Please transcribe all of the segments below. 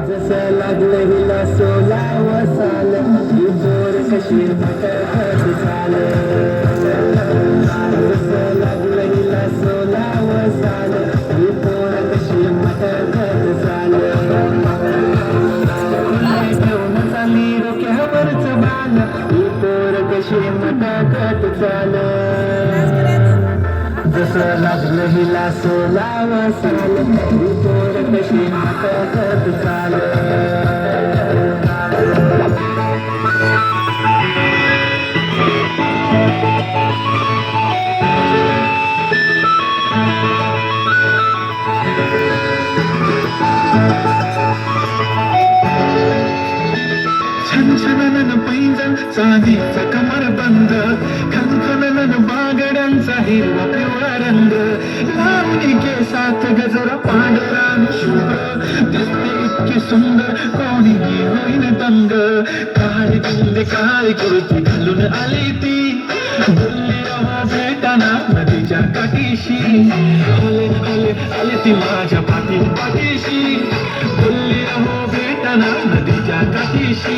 जसं लागलं हिला 16व साल ही पोर कशी भटकत चाल जसं लागलं हिला 16व साल ही पोर कशी भटकत चाल घेऊन चालली डोक्यावरच बाल ही पोर कशी भटकत चाल जसं लागलं हिला 16व साल ही पोर कशी भटकत चाल छनछनन पैंजण चांदीचा कमरबंद खनखनन बागड्यांचा हिरवा पिवळा रंग लावणी केसात गजरा पांढरा आणि शुभ्र दिसते इतकी सुंदर कोणीही होईन तंग काळी बिंदे काळी कुर्ती घालून आली ती बोलली रवा भेटाना नदीच्या काठीशी आले आले आले ती माझ्या पाठीशी बोलली रवा भेटाना नदीच्या काठीशी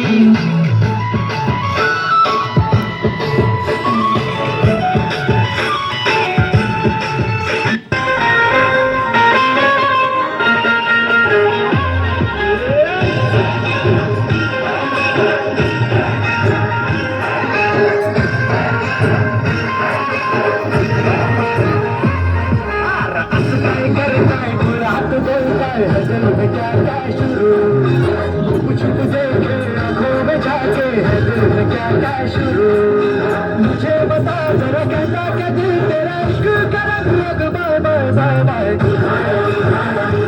मुझे बता जरा कहता क्या दिल तेरा इश्क कर बाय बाय बाय बाय